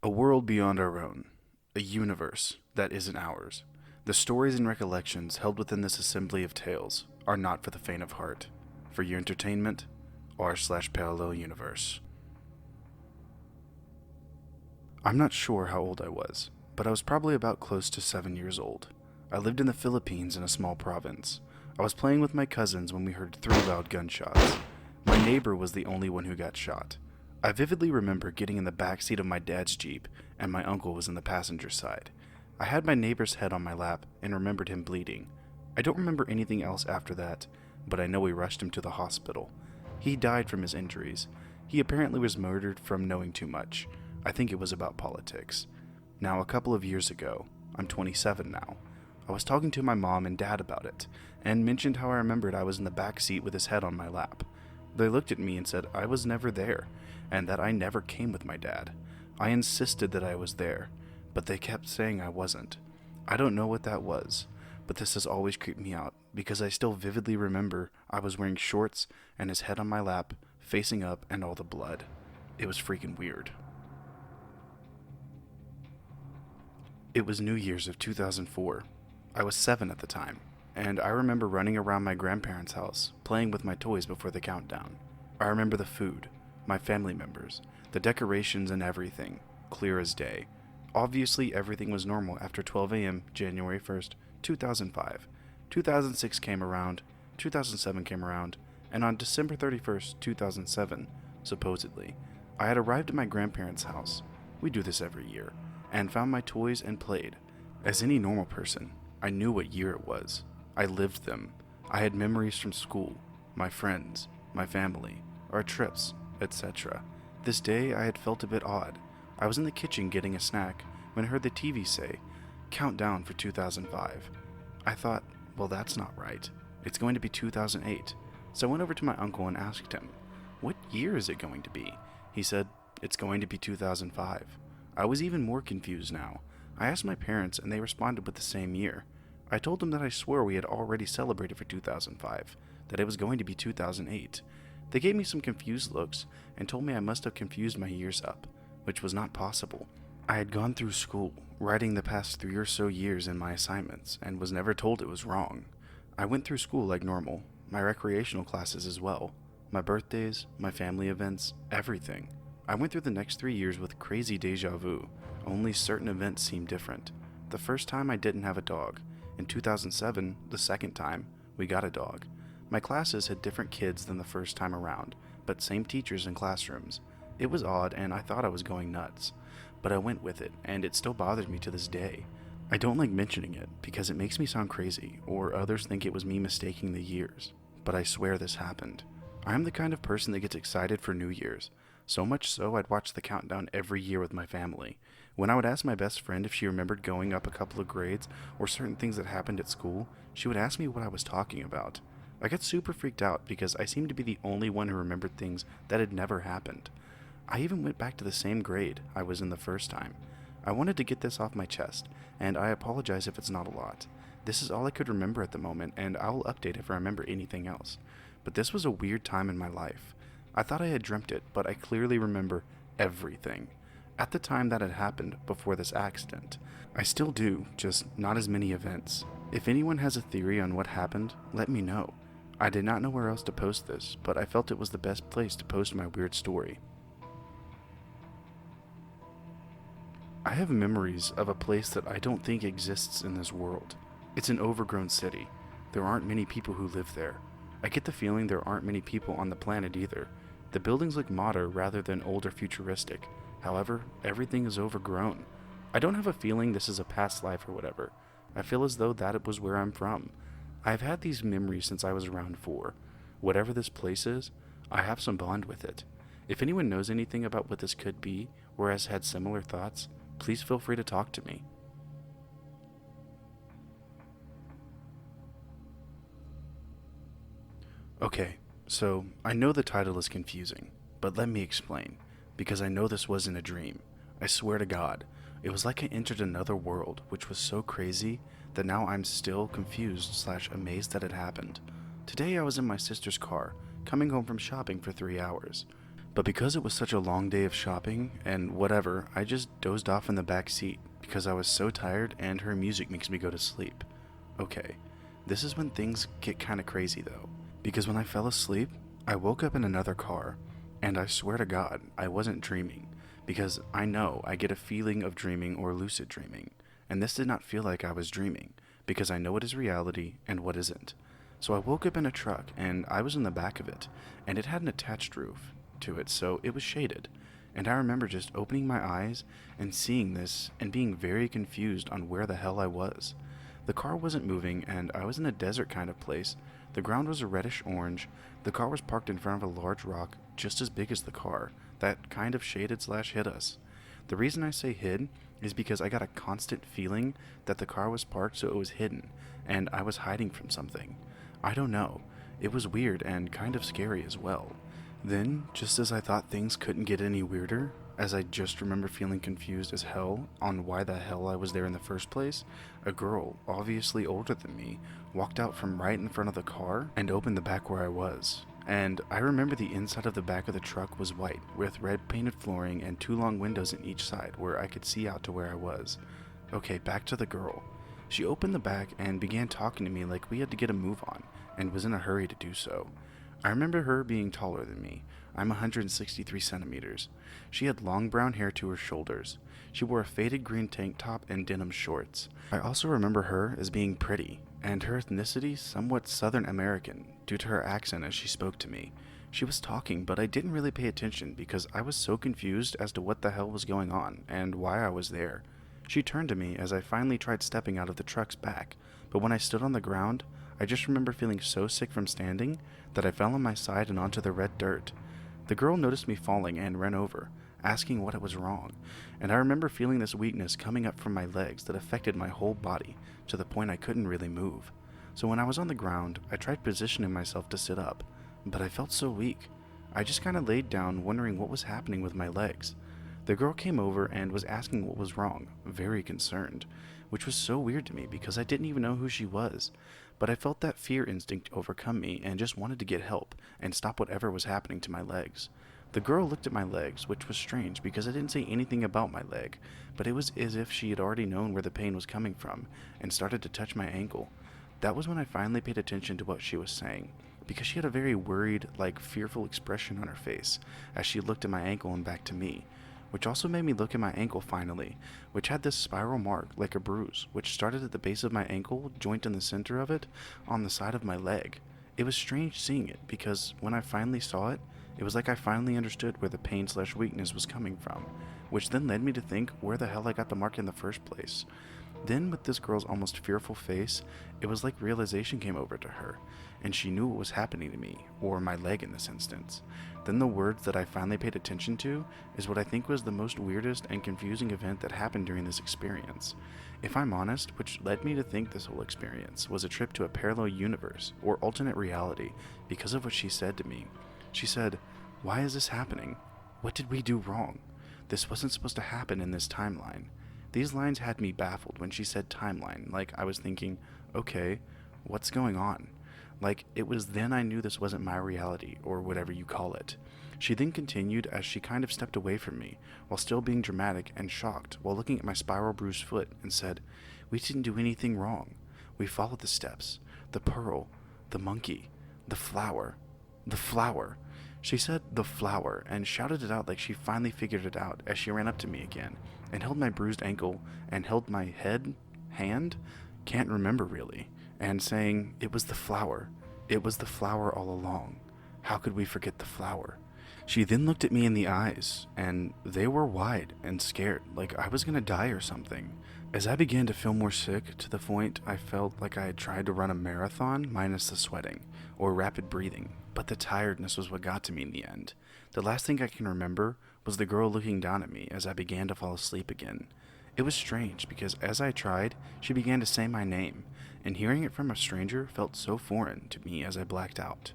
A world beyond our own. A universe that isn't ours. The stories and recollections held within this assembly of tales are not for the faint of heart. For your entertainment, r/ParallelUniverse. I'm not sure how old I was, but I was probably about close to 7 years old. I lived in the Philippines in a small province. I was playing with my cousins when we heard 3 loud gunshots. My neighbor was the only one who got shot. I vividly remember getting in the back seat of my dad's Jeep, and my uncle was in the passenger side. I had my neighbor's head on my lap and remembered him bleeding. I don't remember anything else after that, but I know we rushed him to the hospital. He died from his injuries. He apparently was murdered from knowing too much. I think it was about politics. Now, a couple of years ago, I'm 27 now, I was talking to my mom and dad about it, and mentioned how I remembered I was in the back seat with his head on my lap. They looked at me and said I was never there, and that I never came with my dad. I insisted that I was there, but they kept saying I wasn't. I don't know what that was, but this has always creeped me out, because I still vividly remember I was wearing shorts and his head on my lap, facing up, and all the blood. It was freaking weird. It was New Year's of 2004. I was 7 at the time, and I remember running around my grandparents' house, playing with my toys before the countdown. I remember the food, my family members, the decorations and everything, clear as day. Obviously, everything was normal after 12 a.m. January 1st, 2005. 2006 came around, 2007 came around, and on December 31st, 2007, supposedly, I had arrived at my grandparents' house. We do this every year, and found my toys and played. As any normal person, I knew what year it was. I lived them. I had memories from school, my friends, my family, our trips, etc. This day I had felt a bit odd. I was in the kitchen getting a snack when I heard the TV say, "Countdown for 2005. I thought, well, that's not right. It's going to be 2008. So I went over to my uncle and asked him, "What year is it going to be?" He said, "It's going to be 2005. I was even more confused now. I asked my parents and they responded with the same year. I told them that I swore we had already celebrated for 2005, that it was going to be 2008. They gave me some confused looks and told me I must have confused my years up, which was not possible. I had gone through school, writing the past 3 or so years in my assignments, and was never told it was wrong. I went through school like normal, my recreational classes as well, my birthdays, my family events, everything. I went through the next 3 years with crazy deja vu, only certain events seemed different. The first time I didn't have a dog. In 2007, the second time, we got a dog. My classes had different kids than the first time around, but same teachers and classrooms. It was odd and I thought I was going nuts, but I went with it and it still bothers me to this day. I don't like mentioning it because it makes me sound crazy or others think it was me mistaking the years, but I swear this happened. I am the kind of person that gets excited for New Year's, so much so I'd watch the countdown every year with my family. When I would ask my best friend if she remembered going up a couple of grades or certain things that happened at school, she would ask me what I was talking about. I got super freaked out because I seemed to be the only one who remembered things that had never happened. I even went back to the same grade I was in the first time. I wanted to get this off my chest, and I apologize if it's not a lot. This is all I could remember at the moment, and I'll update if I remember anything else. But this was a weird time in my life. I thought I had dreamt it, but I clearly remember everything. At the time that had happened before this accident. I still do, just not as many events. If anyone has a theory on what happened, let me know. I did not know where else to post this, but I felt it was the best place to post my weird story. I have memories of a place that I don't think exists in this world. It's an overgrown city. There aren't many people who live there. I get the feeling there aren't many people on the planet either. The buildings look modern rather than old or futuristic. However, everything is overgrown. I don't have a feeling this is a past life or whatever. I feel as though that was where I'm from. I've had these memories since I was around 4. Whatever this place is, I have some bond with it. If anyone knows anything about what this could be, or has had similar thoughts, please feel free to talk to me. Okay, so I know the title is confusing, but let me explain, because I know this wasn't a dream. I swear to God, it was like I entered another world, which was so crazy that now I'm still confused/amazed that it happened. Today I was in my sister's car, coming home from shopping for 3 hours. But because it was such a long day of shopping and whatever, I just dozed off in the back seat because I was so tired and her music makes me go to sleep. Okay, this is when things get kinda crazy though, because when I fell asleep, I woke up in another car, and I swear to God, I wasn't dreaming, because I know I get a feeling of dreaming or lucid dreaming, and this did not feel like I was dreaming, because I know what is reality and what isn't. So I woke up in a truck, and I was in the back of it, and it had an attached roof to it, so it was shaded. And I remember just opening my eyes and seeing this and being very confused on where the hell I was. The car wasn't moving, and I was in a desert kind of place. The ground was a reddish orange. The car was parked in front of a large rock just as big as the car that kind of shaded slash hid us. The reason I say hid is because I got a constant feeling that the car was parked so it was hidden, and I was hiding from something. I don't know. It was weird and kind of scary as well. Then, just as I thought things couldn't get any weirder, as I just remember feeling confused as hell on why the hell I was there in the first place, a girl, obviously older than me, walked out from right in front of the car and opened the back where I was. And I remember the inside of the back of the truck was white, with red painted flooring and 2 long windows in each side where I could see out to where I was. Okay, back to the girl. She opened the back and began talking to me like we had to get a move on, and was in a hurry to do so. I remember her being taller than me. I'm 163 centimeters. She had long brown hair to her shoulders. She wore a faded green tank top and denim shorts. I also remember her as being pretty, and her ethnicity somewhat Southern American, due to her accent as she spoke to me. She was talking, but I didn't really pay attention because I was so confused as to what the hell was going on and why I was there. She turned to me as I finally tried stepping out of the truck's back, but when I stood on the ground, I just remember feeling so sick from standing that I fell on my side and onto the red dirt. The girl noticed me falling and ran over, asking what was wrong, and I remember feeling this weakness coming up from my legs that affected my whole body to the point I couldn't really move. So when I was on the ground, I tried positioning myself to sit up, but I felt so weak. I just kind of laid down wondering what was happening with my legs. The girl came over and was asking what was wrong, very concerned, which was so weird to me because I didn't even know who she was. But I felt that fear instinct overcome me and just wanted to get help and stop whatever was happening to my legs. The girl looked at my legs, which was strange because I didn't say anything about my leg, but it was as if she had already known where the pain was coming from and started to touch my ankle. That was when I finally paid attention to what she was saying, because she had a very worried, fearful expression on her face as she looked at my ankle and back to me, which also made me look at my ankle finally, which had this spiral mark like a bruise, which started at the base of my ankle, joint in the center of it, on the side of my leg. It was strange seeing it, because when I finally saw it, it was like I finally understood where the pain slash weakness was coming from, which then led me to think where the hell I got the mark in the first place. Then, with this girl's almost fearful face, it was like realization came over to her, and she knew what was happening to me, or my leg in this instance. Then the words that I finally paid attention to is what I think was the most weirdest and confusing event that happened during this experience. If I'm honest, which led me to think this whole experience was a trip to a parallel universe, or alternate reality, because of what she said to me. She said, "Why is this happening? What did we do wrong? This wasn't supposed to happen in this timeline." These lines had me baffled when she said timeline, like I was thinking, okay, what's going on? Like it was then I knew this wasn't my reality, or whatever you call it. She then continued as she kind of stepped away from me, while still being dramatic and shocked while looking at my spiral bruised foot, and said, "We didn't do anything wrong. We followed the steps. The pearl, the monkey, the flower, the flower." She said the flower and shouted it out like she finally figured it out as she ran up to me again and held my bruised ankle and held my hand, can't remember really, and saying, "It was the flower. It was the flower all along. How could we forget the flower?" She then looked at me in the eyes, and they were wide and scared, like I was gonna die or something. As I began to feel more sick, to the point I felt like I had tried to run a marathon minus the sweating, or rapid breathing, but the tiredness was what got to me in the end. The last thing I can remember was the girl looking down at me as I began to fall asleep again. It was strange because as I tried, she began to say my name, and hearing it from a stranger felt so foreign to me as I blacked out.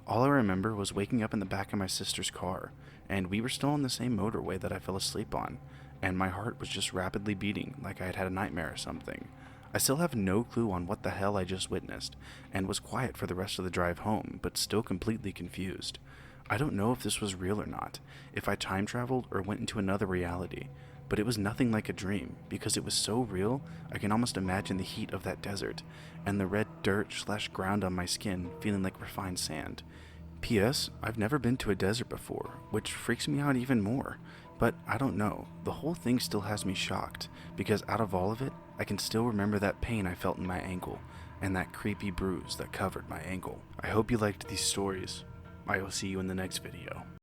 All I remember was waking up in the back of my sister's car, and we were still on the same motorway that I fell asleep on, and my heart was just rapidly beating like I had had a nightmare or something. I still have no clue on what the hell I just witnessed, and was quiet for the rest of the drive home, but still completely confused. I don't know if this was real or not, if I time traveled or went into another reality, but it was nothing like a dream because it was so real I can almost imagine the heat of that desert and the red dirt/ground on my skin feeling like refined sand. P.S. I've never been to a desert before, which freaks me out even more. But I don't know, the whole thing still has me shocked, because out of all of it, I can still remember that pain I felt in my ankle, and that creepy bruise that covered my ankle. I hope you liked these stories. I will see you in the next video.